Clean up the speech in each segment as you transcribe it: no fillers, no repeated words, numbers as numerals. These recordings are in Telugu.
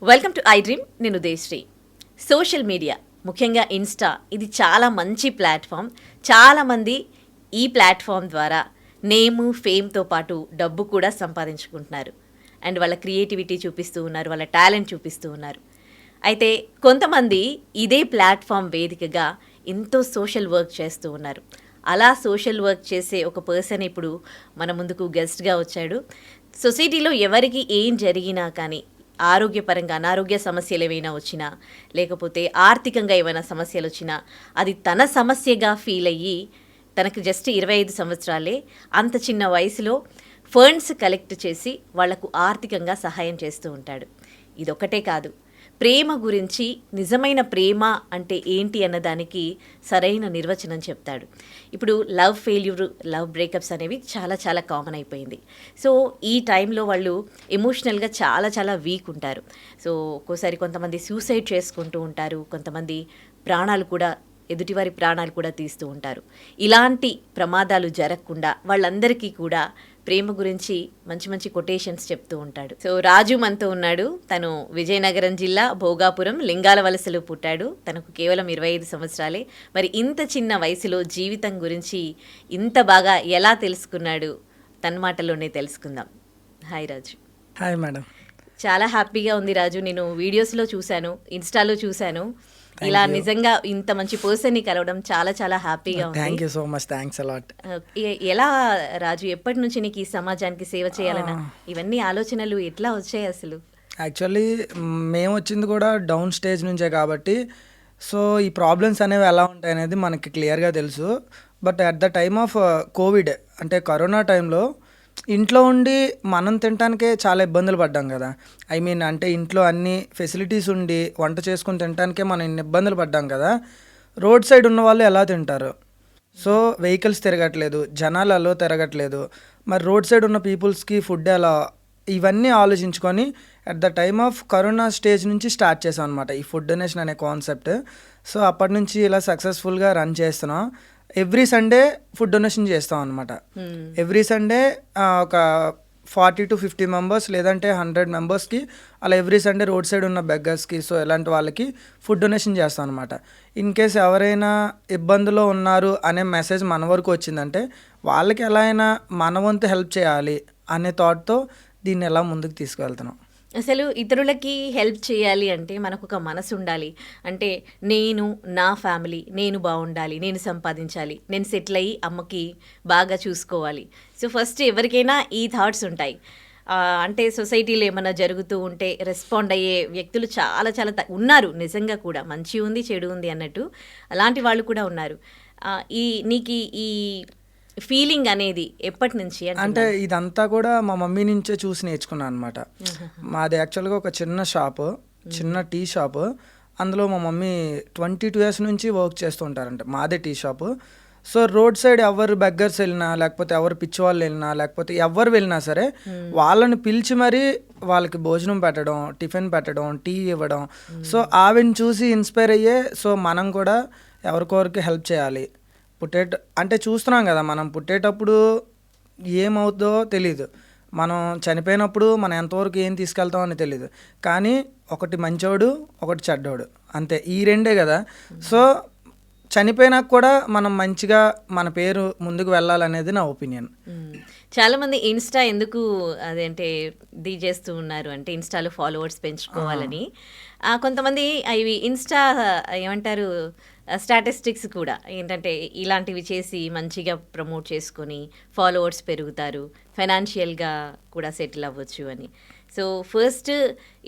Welcome to I dream. నేను ఉదయశ్రీ. సోషల్ మీడియా, ముఖ్యంగా ఇన్స్టా, ఇది చాలా మంచి ప్లాట్ఫామ్. చాలామంది ఈ ప్లాట్ఫామ్ ద్వారా నేము, ఫేమ్తో పాటు డబ్బు కూడా సంపాదించుకుంటున్నారు. అండ్ వాళ్ళ క్రియేటివిటీ చూపిస్తూ ఉన్నారు, వాళ్ళ టాలెంట్ చూపిస్తూ ఉన్నారు. అయితే కొంతమంది ఇదే ప్లాట్ఫామ్ వేదికగా ఎంతో సోషల్ వర్క్ చేస్తూ ఉన్నారు. అలా సోషల్ వర్క్ చేసే ఒక పర్సన్ ఇప్పుడు మన ముందుకు గెస్ట్గా వచ్చాడు. సొసైటీలో ఎవరికి ఏం జరిగినా కానీ, ఆరోగ్యపరంగా అనారోగ్య సమస్యలు ఏవైనా వచ్చినా, లేకపోతే ఆర్థికంగా ఏమైనా సమస్యలు వచ్చినా, అది తన సమస్యగా ఫీల్ అయ్యి, తనకు జస్ట్ 25 సంవత్సరాలే, అంత చిన్న వయసులో ఫండ్స్ కలెక్ట్ చేసి వాళ్లకు ఆర్థికంగా సహాయం చేస్తూ ఉంటాడు. ఇదొక్కటే కాదు, ప్రేమ గురించి, నిజమైన ప్రేమ అంటే ఏంటి అన్నదానికి సరైన నిర్వచనం చెప్తాడు. ఇప్పుడు లవ్ ఫెయిల్యూర్, లవ్ బ్రేకప్స్ అనేవి చాలా చాలా కామన్ అయిపోయింది. సో ఈ టైంలో వాళ్ళు ఎమోషనల్గా చాలా చాలా వీక్ ఉంటారు. సో ఒక్కోసారి కొంతమంది సూసైడ్ చేసుకుంటూ ఉంటారు, కొంతమంది ఎదుటివారి ప్రాణాలు కూడా తీస్తూ ఉంటారు. ఇలాంటి ప్రమాదాలు జరగకుండా వాళ్ళందరికీ కూడా ప్రేమ గురించి మంచి మంచి కొటేషన్స్ చెప్తూ ఉంటాడు. సో రాజు మనతో ఉన్నాడు. తను విజయనగరం జిల్లా భోగాపురం లింగాల వలసలో పుట్టాడు. తనకు కేవలం 25 సంవత్సరాలే. మరి ఇంత చిన్న వయసులో జీవితం గురించి ఇంత బాగా ఎలా తెలుసుకున్నాడు, తన మాటల్లోనే తెలుసుకుందాం. హాయ్ రాజు. Hi madam. చాలా హ్యాపీగా ఉంది రాజు. నేను వీడియోస్లో చూశాను, ఇన్స్టాలో చూశాను. ఇలా నిజంగా ఇంత మంచి పర్సన్ని కలవడం చాలా చాలా హ్యాపీగా ఉంది. Thank you so much. Thanks a lot. ఎలా రాజు, ఎప్పటి నుంచి నీకు ఈ సమాజానికి సేవ చేయాలన్నా ఇవన్నీ ఆలోచనలు ఎట్లా వచ్చాయి అసలు? యాక్చువల్లీ మేము వచ్చింది కూడా డౌన్ స్టేజ్ నుంచే కాబట్టి, సో ఈ ప్రాబ్లమ్స్ అనేవి ఎలా ఉంటాయి అనేది మనకి క్లియర్గా తెలుసు. But at the time of Covid, అంటే కరోనా టైంలో ఇంట్లో ఉండి మనం తినడానికే చాలా ఇబ్బందులు పడ్డాం కదా. అంటే ఇంట్లో అన్ని ఫెసిలిటీస్ ఉండి వంట చేసుకుని తినడానికే మనం ఇన్ని ఇబ్బందులు పడ్డాం కదా. రోడ్ సైడ్ ఉన్న వాళ్ళు ఎలా తింటారు? సో వెహికల్స్ తిరగట్లేదు, జనాలు అలో తిరగట్లేదు, మరి రోడ్ సైడ్ ఉన్న పీపుల్స్కి ఫుడ్ ఎలా? ఇవన్నీ ఆలోచించుకొని at the time of corona stage నుంచి స్టార్ట్ చేసాం అనమాట ఈ ఫుడ్ డొనేషన్ అనే కాన్సెప్ట్. సో అప్పటి నుంచి ఇలా సక్సెస్ఫుల్గా రన్ చేస్తున్నాం. ఎవ్రీ సండే ఫుడ్ డొనేషన్ చేస్తాం అనమాట. ఎవ్రీ సండే ఒక 40 to 50 మెంబర్స్, లేదంటే 100 మెంబర్స్కి అలా ఎవ్రీ సండే రోడ్ సైడ్ ఉన్న బెగ్గర్స్కి, సో ఇలాంటి వాళ్ళకి ఫుడ్ డొనేషన్ చేస్తాం అనమాట. ఇన్ కేస్ ఎవరైనా ఇబ్బందులో ఉన్నారు అనే మెసేజ్ మన వరకు వచ్చిందంటే వాళ్ళకి ఎలా అయినా మన వంతు హెల్ప్ చేయాలి అనే థాట్తో దీన్ని ఎలా ముందుకు తీసుకువెళ్తున్నాం. అసలు ఇతరులకి హెల్ప్ చేయాలి అంటే మనకు ఒక మనసు ఉండాలి. అంటే నేను, నా ఫ్యామిలీ, నేను బాగుండాలి, నేను సంపాదించాలి, నేను సెటిల్ అయ్యి అమ్మకి బాగా చూసుకోవాలి. సో ఫస్ట్ ఎవరికైనా ఈ థాట్స్ ఉంటాయి. అంటే సొసైటీలో ఏమైనా జరుగుతూ ఉంటే రెస్పాండ్ అయ్యే వ్యక్తులు చాలా చాలా ఉన్నారు. నిజంగా కూడా మంచి ఉంది, చెడు ఉంది అన్నట్టు అలాంటి వాళ్ళు కూడా ఉన్నారు. నీకు ఈ ఫీలింగ్ అనేది ఎప్పటి నుంచి? అంటే ఇదంతా కూడా మా మమ్మీ నుంచే చూసి నేర్చుకున్నాను అనమాట. మాది యాక్చువల్గా ఒక చిన్న టీ షాపు. అందులో మా మమ్మీ 22 years నుంచి వర్క్ చేస్తూ ఉంటారంట. మాదే tea shop. So road side ఎవరు బెగ్గర్స్ వెళ్ళినా, లేకపోతే ఎవరు పిచ్చివాళ్ళు వెళ్ళినా, లేకపోతే ఎవరు వెళ్ళినా సరే వాళ్ళని పిలిచి మరీ వాళ్ళకి భోజనం పెట్టడం, టిఫిన్ పెట్టడం, టీ ఇవ్వడం. సో ఆవిని చూసి ఇన్స్పైర్ అయ్యే, సో మనం కూడా ఎవరికొరికి హెల్ప్ చేయాలి. అంటే చూస్తున్నాం కదా, మనం పుట్టేటప్పుడు ఏమవుతుందో తెలీదు, మనం చనిపోయినప్పుడు మనం ఎంతవరకు ఏం తీసుకెళ్తామో అని తెలీదు. కానీ ఒకటి మంచోడు, ఒకటి చెడ్డోడు, అంతే, ఈ రెండే కదా. సో చనిపోయినాక కూడా మనం మంచిగా మన పేరు ముందుకు వెళ్ళాలనేది నా ఒపీనియన్. చాలామంది ఇన్స్టా ఎందుకు అదేంటే చేస్తూ ఉన్నారు అంటే ఇన్స్టాలో ఫాలోవర్స్ పెంచుకోవాలని. కొంతమంది ఇవి ఇన్స్టా ఏమంటారు స్టాటిస్టిక్స్ కూడా ఏంటంటే ఇలాంటివి చేసి మంచిగా ప్రమోట్ చేసుకొని ఫాలోవర్స్ పెరుగుతారు, ఫైనాన్షియల్గా కూడా సెటిల్ అవ్వచ్చు అని. సో ఫస్ట్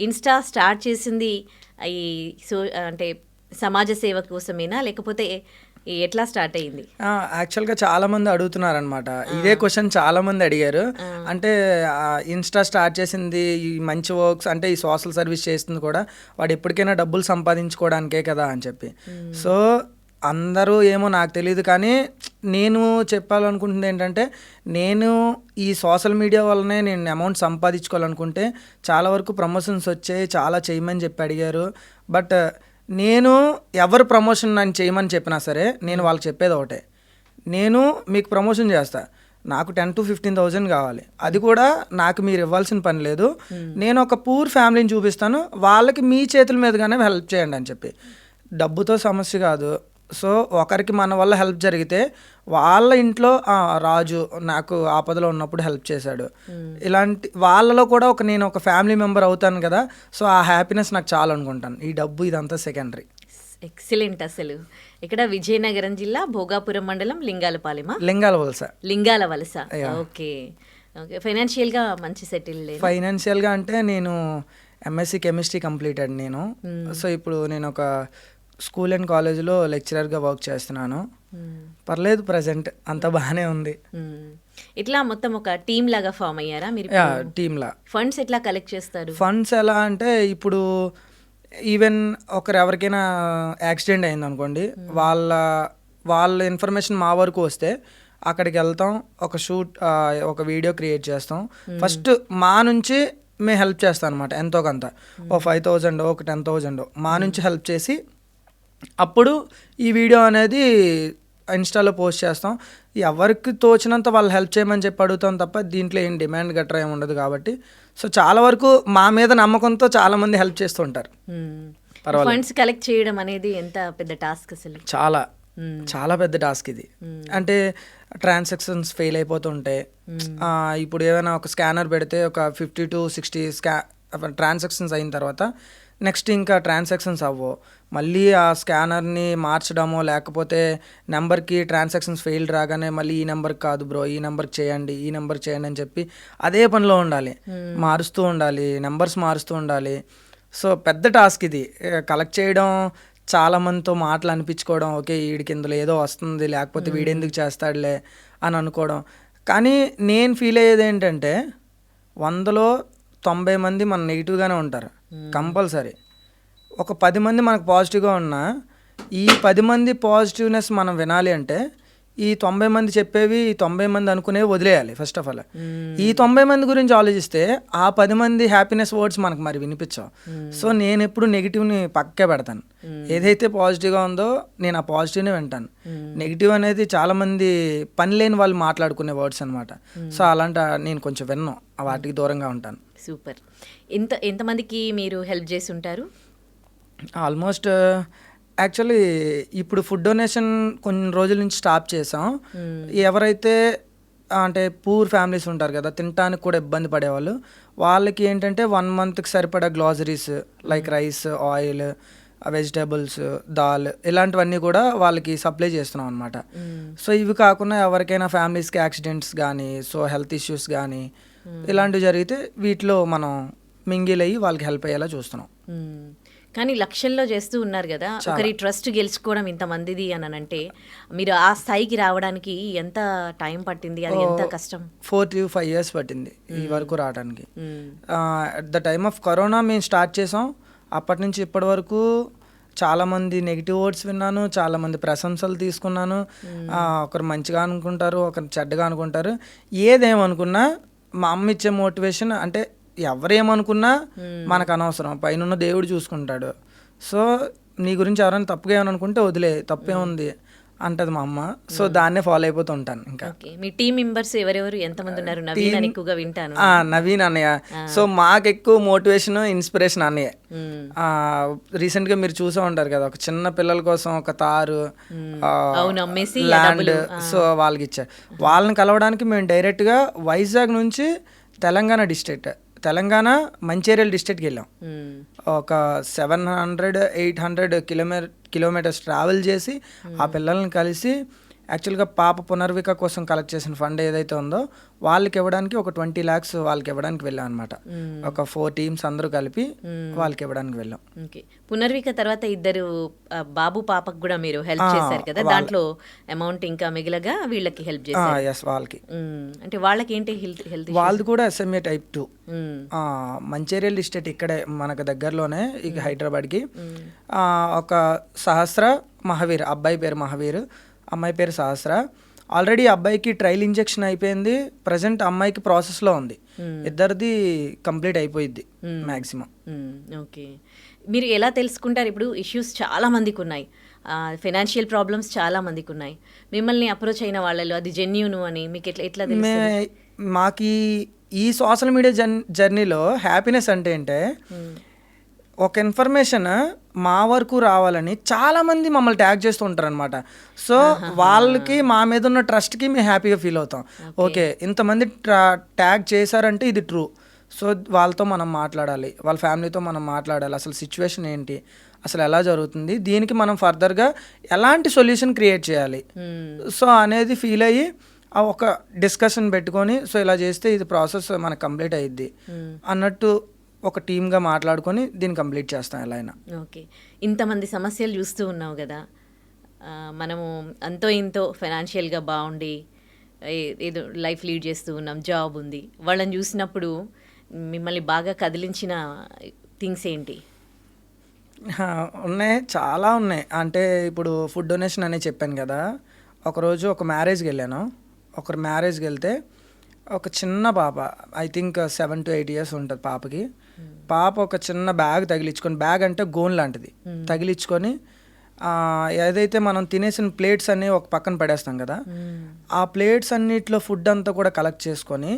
ఇన్స్టా స్టార్ట్ చేసింది అంటే సమాజ సేవ కోసమేనా, లేకపోతే ఎట్లా స్టార్ట్ అయ్యింది? యాక్చువల్గా చాలామంది అడుగుతున్నారనమాట ఇదే క్వశ్చన్. చాలామంది అడిగారు, అంటే ఇన్స్టా స్టార్ట్ చేసింది ఈ మంచి వర్క్స్, అంటే ఈ సోషల్ సర్వీస్ చేస్తుంది కూడా వాడు ఎప్పటికైనా డబ్బులు సంపాదించుకోవడానికే కదా అని చెప్పి. సో అందరూ ఏమో నాకు తెలియదు, కానీ నేను చెప్పాలనుకుంటుంది ఏంటంటే, నేను ఈ సోషల్ మీడియా వల్లనే నేను అమౌంట్ సంపాదించుకోవాలనుకుంటే చాలా వరకు ప్రమోషన్స్ వచ్చాయి, చాలా చేయమని చెప్పి అడిగారు. బట్ నేను ఎవరు ప్రమోషన్ నన్ను చేయమని చెప్పినా సరే నేను వాళ్ళకి చెప్పేది ఒకటే, నేను మీకు ప్రమోషన్ చేస్తా, నాకు 10,000 to 15,000 కావాలి. అది కూడా నాకు మీరు ఇవ్వాల్సిన పని లేదు, నేను ఒక పూర్ ఫ్యామిలీని చూపిస్తాను, వాళ్ళకి మీ చేతుల మీదుగానే హెల్ప్ చేయండి అని చెప్పి. డబ్బుతో సమస్య కాదు. సో ఒకరికి మన వల్ల హెల్ప్ జరిగితే వాళ్ళ ఇంట్లో రాజు నాకు ఆపదలో ఉన్నప్పుడు హెల్ప్ చేశాడు, ఇలాంటి వాళ్ళలో కూడా నేను ఒక ఫ్యామిలీ మెంబర్ అవుతాను కదా. సో ఆ హ్యాపీనెస్ నాకు చాలా అనుకుంటాను. ఈ డబ్బు ఇదంతా సెకండరీ. ఎక్సలెంట్. అసలు ఇక్కడ విజయనగరం జిల్లా భోగాపురం మండలం లింగాలపాలెమా? లింగాల వలస. Okay okay. ఫైనాన్షియల్గా మంచి సెటిల్? ఫైనాన్షియల్గా అంటే నేను ఎంఎస్సి కెమిస్ట్రీ కంప్లీటెడ్ నేను. సో ఇప్పుడు నేను ఒక స్కూల్ అండ్ కాలేజ్లో లెక్చరర్గా వర్క్ చేస్తున్నాను. పర్లేదు, ప్రజెంట్ అంతా బాగానే ఉంది. ఇట్లా మొత్తం ఒక టీమ్ లాగా ఫామ్ అయ్యారా మీరు? టీమ్లా. ఫండ్స్ ఎట్లా కలెక్ట్ చేస్తారు? ఫండ్స్ ఎలా అంటే ఇప్పుడు ఈవెన్ ఎవరికైనా యాక్సిడెంట్ అయింది అనుకోండి, వాళ్ళ ఇన్ఫర్మేషన్ మా వరకు వస్తే అక్కడికి వెళ్తాం, ఒక వీడియో క్రియేట్ చేస్తాం. ఫస్ట్ మా నుంచి మేము హెల్ప్ చేస్తాం అనమాట. ఎంతో కొంత, ఓ 5,000 ఒక 10,000 మా నుంచి హెల్ప్ చేసి అప్పుడు ఈ వీడియో అనేది ఇన్స్టాలో పోస్ట్ చేస్తాం. ఎవరికి తోచినంత వాళ్ళు హెల్ప్ చేయమని చెప్పి అడుగుతాం తప్ప దీంట్లో ఏం డిమాండ్ గట్రా ఏమి ఉండదు కాబట్టి. సో చాలా వరకు మా మీద నమ్మకంతో చాలా మంది హెల్ప్ చేస్తూ ఉంటారు. ఫండ్స్ కలెక్ట్ చేయడం అనేది ఎంత పెద్ద టాస్క్ అసలు? చాలా పెద్ద టాస్క్ ఇది. అంటే ట్రాన్సాక్షన్స్ ఫెయిల్ అయిపోతుంటాయి. ఇప్పుడు ఏదైనా ఒక స్కానర్ పెడితే ఒక 50 to 60 ట్రాన్సాక్షన్స్ అయిన తర్వాత నెక్స్ట్ ఇంకా ట్రాన్సాక్షన్స్ అవ్వవు. మళ్ళీ ఆ స్కానర్ని మార్చడమో లేకపోతే నెంబర్కి ట్రాన్సాక్షన్స్ ఫెయిల్ రాగానే మళ్ళీ ఈ నెంబర్కి కాదు బ్రో, ఈ నెంబర్కి చేయండి, ఈ నెంబర్కి చేయండి అని చెప్పి అదే పనిలో ఉండాలి, మారుస్తూ ఉండాలి, నెంబర్స్ మారుస్తూ ఉండాలి. సో పెద్ద టాస్క్ ఇది. కలెక్ట్ చేయడం, చాలా మందితో మాటలు అనిపించుకోవడం, ఓకే వీడికి ఇందులో ఏదో వస్తుంది లేకపోతే వీడెందుకు చేస్తాడులే అని అనుకోవడం. కానీ నేను ఫీల్ అయ్యేది ఏంటంటే 100లో 90 మంది మన నెగిటివ్గానే ఉంటారు కంపల్సరీ. ఒక 10 మంది మనకు పాజిటివ్గా ఉన్నా ఈ 10 మంది పాజిటివ్నెస్ మనం వినాలి అంటే ఈ 90 మంది చెప్పేవి, ఈ 90 మంది అనుకునేవి వదిలేయాలి ఫస్ట్ ఆఫ్ ఆల్. ఈ 90 మంది గురించి ఆలోచిస్తే ఆ 10 మంది హ్యాపీనెస్ వర్డ్స్ మనకు మరి వినిపించవు. సో నేను ఎప్పుడు నెగిటివ్ని పక్కే పెడతాను. ఏదైతే పాజిటివ్గా ఉందో నేను ఆ పాజిటివ్నే వింటాను. నెగిటివ్ అనేది చాలా మంది పని లేని వాళ్ళు మాట్లాడుకునే వర్డ్స్ అనమాట. సో అలాంటి నేను కొంచెం విన్నాను, వాటికి దూరంగా ఉంటాను. సూపర్. ఎంతమందికి మీరు హెల్ప్ చేసి ఉంటారు? ఆల్మోస్ట్ యాక్చువల్లీ ఇప్పుడు ఫుడ్ డొనేషన్ కొన్ని రోజుల నుంచి స్టాప్ చేసాం. ఎవరైతే అంటే పూర్ ఫ్యామిలీస్ ఉంటారు కదా, తినడానికి కూడా ఇబ్బంది పడేవాళ్ళు, వాళ్ళకి ఏంటంటే 1 monthకి సరిపడా groceries like rice, oil, vegetables, dal ఇలాంటివన్నీ కూడా వాళ్ళకి సప్లై చేస్తున్నాం అనమాట. సో ఇవి కాకుండా ఎవరికైనా ఫ్యామిలీస్కి యాక్సిడెంట్స్ కానీ, సో హెల్త్ ఇష్యూస్ కానీ ఇలాంటివి జరిగితే వీటిలో మనం మింగిల్ అయ్యి వాళ్ళకి హెల్ప్ అయ్యేలా చూస్తున్నాం. కానీ లక్షల్లో చేస్తూ ఉన్నారు కదా, ఒకరి ట్రస్ట్ గెలుచుకోవడం ఇంతమందిది అని అంటే మీరు ఆ స్థాయికి రావడానికి ఎంత టైం పట్టింది, అది ఎంత కష్టం? 4 to 5 years పట్టింది ఈ వరకు రావడానికి. At the time of corona మేము స్టార్ట్ చేసాం. అప్పటి నుంచి ఇప్పటి వరకు చాలామంది నెగిటివ్ వర్డ్స్ విన్నాను, చాలామంది ప్రశంసలు తీసుకున్నాను. ఒకరు మంచిగా అనుకుంటారు, ఒకరు చెడ్డగా అనుకుంటారు. ఏదేమనుకున్నా మా అమ్మ ఇచ్చే మోటివేషన్ అంటే ఎవరేమనుకున్నా మనకు అనవసరం, పైన దేవుడు చూసుకుంటాడు. సో నీ గురించి ఎవరైనా తప్పుగా ఏమని అనుకుంటే వదిలే, తప్పే ఉంది అంటది మా అమ్మ. సో దాన్నే ఫాలో అయిపోతూ ఉంటాను. ఇంకా మీ టీమ్ మెంబర్స్ ఎవరెవరు, ఎంతమంది ఉన్నారు? నవీన్ అని ఎక్కువగా వింటాను. నవీన్ అన్నయ్య. సో మాకు ఎక్కువ మోటివేషన్, ఇన్స్పిరేషన్ అన్నయ్య. రీసెంట్గా మీరు చూసే ఉంటారు కదా, ఒక చిన్న పిల్లల కోసం ఒక తారు, ల్యాండ్, సో వాళ్ళకి ఇచ్చారు. వాళ్ళని కలవడానికి మేము డైరెక్ట్గా వైజాగ్ నుంచి తెలంగాణ మంచిర్యాల డిస్ట్రిక్ట్కి వెళ్ళాం. ఒక 700-800 కిలోమీటర్స్ ట్రావెల్ చేసి ఆ పిల్లల్ని కలిసి యాక్చువల్గా పాప పునర్విక కోసం కలెక్ట్ చేసిన ఫండ్ ఏదైతే ఉందో వాళ్ళకి ఇవ్వడానికి ఒక 20 lakhs వాళ్ళకి ఇవ్వడానికి వెళ్ళాం అనమాట. ఒక 4 teams అందరూ కలిపి వాళ్ళకి ఇవ్వడానికి వెళ్ళాం. పునర్విక తర్వాత 2 బాబు పాపకు కూడా మీరు హెల్ప్ చేశారు కదా, దాంట్లో అమౌంట్ ఇంకా మిగిలగా వీళ్ళకి హెల్ప్ చేశారు. ఎస్, వాళ్ళకి అంటే వాళ్ళకి ఏంటి హెల్త్? వాళ్ళది కూడా SMA type 2. మంచిర్యాల డిస్ట్రిక్ట్ ఇక్కడే మనకు దగ్గరలోనే, ఇక హైదరాబాద్కి. ఒక సహస్ర మహావీర్, అబ్బాయి పేరు మహావీర్, అమ్మాయి పేరు సహస్ర. ఆల్రెడీ అబ్బాయికి ట్రయల్ ఇంజెక్షన్ అయిపోయింది, ప్రజెంట్ అమ్మాయికి ప్రాసెస్లో ఉంది. ఇద్దరిది కంప్లీట్ అయిపోయిద్ది మ్యాక్సిమం. ఓకే. మీరు ఎలా తెలుసుకుంటారు? ఇప్పుడు ఇష్యూస్ చాలా మందికి ఉన్నాయి, ఫైనాన్షియల్ ప్రాబ్లమ్స్ చాలా మందికి ఉన్నాయి. మిమ్మల్ని అప్రోచ్ అయిన వాళ్ళలో అది జెన్యూన్ అని మీకు ఎట్లా తెలుస్తుంది? మాకు ఈ సోషల్ మీడియా జర్నీలో హ్యాపీనెస్ అంటే ఒక ఇన్ఫర్మేషన్ మా వరకు రావాలని చాలామంది మమ్మల్ని ట్యాగ్ చేస్తూ ఉంటారు అనమాట. సో వాళ్ళకి మా మీద ఉన్న ట్రస్ట్కి మేము హ్యాపీగా ఫీల్ అవుతాం. ఓకే, ఇంతమంది ట్యాగ్ చేశారంటే ఇది ట్రూ. సో వాళ్ళతో మనం మాట్లాడాలి, వాళ్ళ ఫ్యామిలీతో మనం మాట్లాడాలి, అసలు సిచ్యువేషన్ ఏంటి, అసలు ఎలా జరుగుతుంది, దీనికి మనం ఫర్దర్గా ఎలాంటి సొల్యూషన్ క్రియేట్ చేయాలి సో అనేది ఫీల్ అయ్యి ఒక డిస్కషన్ పెట్టుకొని సో ఇలా చేస్తే ఇది ప్రాసెస్ మనకు కంప్లీట్ అయ్యిద్ది అన్నట్టు ఒక టీమ్గా మాట్లాడుకొని దీన్ని కంప్లీట్ చేస్తాం ఎలా అయినా. ఓకే, ఇంతమంది సమస్యలు చూస్తూ ఉన్నావు కదా, మనము అంతో ఇంతో ఫైనాన్షియల్గా బాగుండి ఏదో లైఫ్ లీడ్ చేస్తూ ఉన్నాం, జాబ్ ఉంది, వాళ్ళని చూసినప్పుడు మిమ్మల్ని బాగా కదిలించిన థింగ్స్ ఏంటి? ఉన్నాయి, చాలా ఉన్నాయి. అంటే ఇప్పుడు ఫుడ్ డొనేషన్ అనేది చెప్పాను కదా, ఒకరోజు ఒక మ్యారేజ్కి వెళ్ళాను. ఒకరు మ్యారేజ్కి వెళ్తే ఒక చిన్న పాప, ఐ థింక్ 7 to 8 years ఉంటుంది పాపకి. పాప ఒక చిన్న బ్యాగ్ తగిలించుకొని, బ్యాగ్ అంటే గోన్ లాంటిది తగిలించుకొని, ఏదైతే మనం తినేసిన ప్లేట్స్ అన్నీ ఒక పక్కన పడేస్తాం కదా, ఆ ప్లేట్స్ అన్నిట్లో ఫుడ్ అంతా కూడా కలెక్ట్ చేసుకొని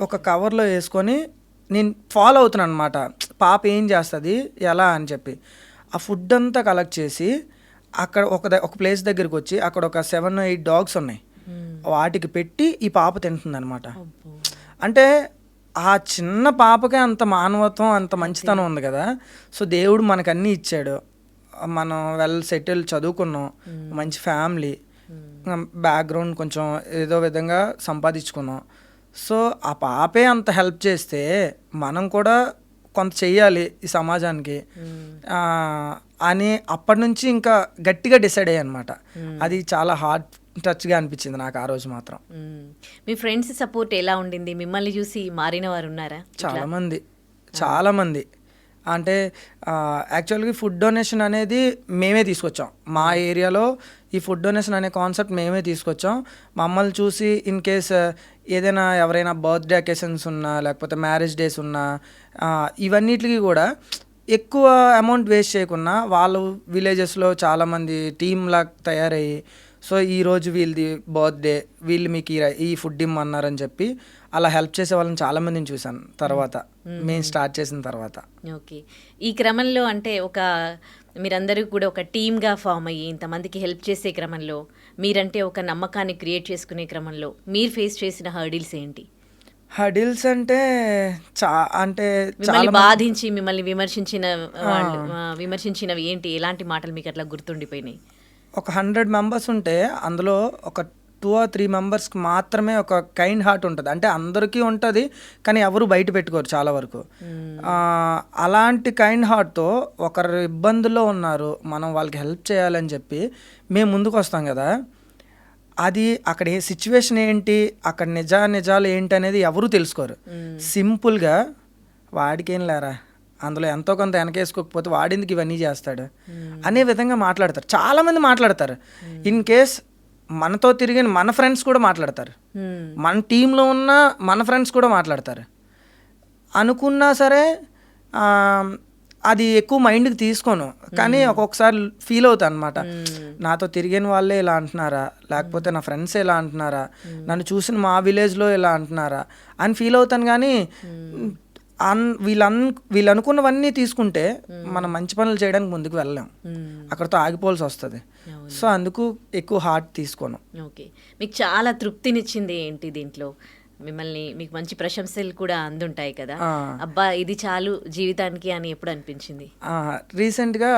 ఒక కవర్లో వేసుకొని నేను ఫాలో అవుతున్నాను అనమాట, పాప ఏం చేస్తుంది ఎలా అని చెప్పి. ఆ ఫుడ్ అంతా కలెక్ట్ చేసి అక్కడ ఒక ప్లేస్ దగ్గరికి వచ్చి అక్కడ ఒక 7 or 8 dogs ఉన్నాయి, వాటికి పెట్టి ఈ పాప తింటుంది అనమాట. అంటే ఆ చిన్న పాపకే అంత మానవత్వం, అంత మంచితనం ఉంది కదా. సో దేవుడు మనకు అన్నీ ఇచ్చాడు, మనం వెల్ సెటిల్, చదువుకున్నాం, మంచి ఫ్యామిలీ బ్యాక్గ్రౌండ్, కొంచెం ఏదో విధంగా సంపాదించుకున్నాం. సో ఆ పాపే అంత హెల్ప్ చేస్తే మనం కూడా కొంత చెయ్యాలి ఈ సమాజానికి అని అప్పటి నుంచి ఇంకా గట్టిగా డిసైడ్ అయ్యాయి అనమాట. అది చాలా హార్డ్ టచ్గా అనిపించింది నాకు ఆ రోజు మాత్రం. మీ ఫ్రెండ్స్ సపోర్ట్ ఎలా ఉండింది? మిమ్మల్ని చూసి మారిన వారు ఉన్నారా? చాలామంది అంటే యాక్చువల్గా ఫుడ్ డొనేషన్ అనేది మేమే తీసుకొచ్చాం. మా ఏరియాలో ఈ ఫుడ్ డొనేషన్ అనే కాన్సెప్ట్ మేమే తీసుకొచ్చాం. మమ్మల్ని చూసి ఇన్ కేస్ ఏదైనా ఎవరైనా బర్త్డే అకేషన్స్ ఉన్నా, లేకపోతే మ్యారేజ్ డేస్ ఉన్నా, ఇవన్నిటికి కూడా ఎక్కువ అమౌంట్ వేస్ట్ చేయకుండా వాళ్ళు విలేజెస్లో చాలామంది టీమ్లా తయారయ్యి, సో ఈరోజు వీళ్ళది బర్త్డే, వీళ్ళు మీకు ఈ ఫుడ్ ఇమ్మన్నారని చెప్పి అలా హెల్ప్ చేసే వాళ్ళని చాలామందిని చూశాను తర్వాత, మేము స్టార్ట్ చేసిన తర్వాత. ఓకే, ఈ క్రమంలో అంటే మీరందరూ కూడా ఒక టీమ్గా ఫామ్ అయ్యి ఇంతమందికి హెల్ప్ చేసే క్రమంలో, మీరంటే ఒక నమ్మకాన్ని క్రియేట్ చేసుకునే క్రమంలో మీరు ఫేస్ చేసిన హర్డిల్స్ ఏంటి? హర్డిల్స్ అంటే అంటే మిమ్మల్ని బాధించి మిమ్మల్ని విమర్శించినవి ఏంటి? ఎలాంటి మాటలు మీకు అట్లా గుర్తుండిపోయినాయి? ఒక 100 members ఉంటే అందులో ఒక 2 or 3 members మాత్రమే ఒక కైండ్ హార్ట్ ఉంటుంది. అంటే అందరికీ ఉంటుంది కానీ ఎవరు బయట పెట్టుకోరు చాలా వరకు. అలాంటి కైండ్ హార్ట్తో ఒకరు ఇబ్బందుల్లో ఉన్నారు, మనం వాళ్ళకి హెల్ప్ చేయాలని చెప్పి మేము ముందుకు వస్తాం కదా. అది అక్కడ సిచ్యువేషన్ ఏంటి, అక్కడ నిజాలు ఏంటి అనేది ఎవరు తెలుసుకోరు. సింపుల్గా వాడికేం లేరా, అందులో ఎంతో కొంత వెనకేసుకోకపోతే వాడెందుకు ఇవన్నీ చేస్తాడు అనే విధంగా మాట్లాడతారు. చాలామంది మాట్లాడతారు. ఇన్ కేస్ మనతో తిరిగిన మన ఫ్రెండ్స్ కూడా మాట్లాడతారు, మన టీంలో ఉన్న మన ఫ్రెండ్స్ కూడా మాట్లాడతారు. అనుకున్నా సరే అది ఎక్కువ మైండ్కి తీసుకోను, కానీ ఒక్కొక్కసారి ఫీల్ అవుతాను అనమాట, నాతో తిరిగిన వాళ్ళే ఇలా అంటున్నారా, లేకపోతే నా ఫ్రెండ్స్ ఇలా అంటున్నారా, నన్ను చూసిన మా విలేజ్లో ఇలా అంటున్నారా అని ఫీల్ అవుతాను. కానీ వీళ్ళు అనుకున్నవన్నీ తీసుకుంటే మనం మంచి పనులు చేయడానికి ముందుకు వెళ్ళలేం, అక్కడతో ఆగిపోవాల్సి వస్తుంది. సో అందుకు ఎక్కువ హార్ట్ తీసుకోను. ఓకే, మీకు చాలా తృప్తినిచ్చింది ఏంటి దీంట్లో? మీకు మంచి ప్రశంసలు కూడా అందుంటాయి కదా, అబ్బా ఇది చాలు జీవితానికి అని ఎప్పుడు అనిపించింది? రీసెంట్గా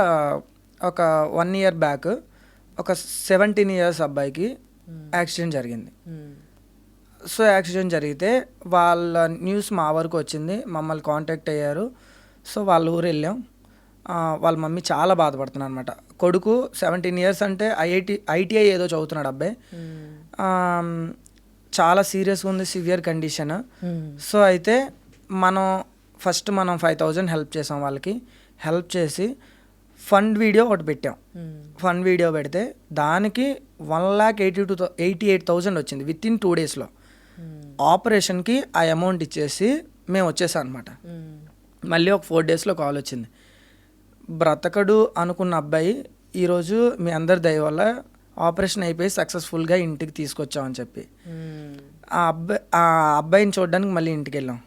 ఒక 1 year బ్యాక్ ఒక 17 years అబ్బాయికి యాక్సిడెంట్ జరిగింది. సో యాక్సిడెంట్ జరిగితే వాళ్ళ న్యూస్ మా వరకు వచ్చింది, మమ్మల్ని కాంటాక్ట్ అయ్యారు. సో వాళ్ళ ఊరు వెళ్ళాం. వాళ్ళ మమ్మీ చాలా బాధపడుతున్నారు అనమాట. కొడుకు 17 years అంటే ITI ఏదో చదువుతున్నాడు అబ్బాయి, చాలా సీరియస్గా ఉంది, సివియర్ కండిషన్. సో అయితే మనం 5,000 హెల్ప్ చేసాం వాళ్ళకి. హెల్ప్ చేసి ఫండ్ వీడియో ఒకటి పెట్టాం. ఫండ్ వీడియో పెడితే దానికి 1,88,000 వచ్చింది విత్ ఇన్ 2 daysలో. ఆపరేషన్కి ఆ అమౌంట్ ఇచ్చేసి మేము వచ్చేసాం అనమాట. మళ్ళీ ఒక 4 daysలో కాల్ వచ్చింది, బ్రతకడు అనుకున్న అబ్బాయి ఈరోజు మీ అందరి దయ వల్ల ఆపరేషన్ అయిపోయి సక్సెస్ఫుల్గా ఇంటికి తీసుకొచ్చామని చెప్పి ఆ అబ్బాయిని చూడడానికి మళ్ళీ ఇంటికి వెళ్ళాం.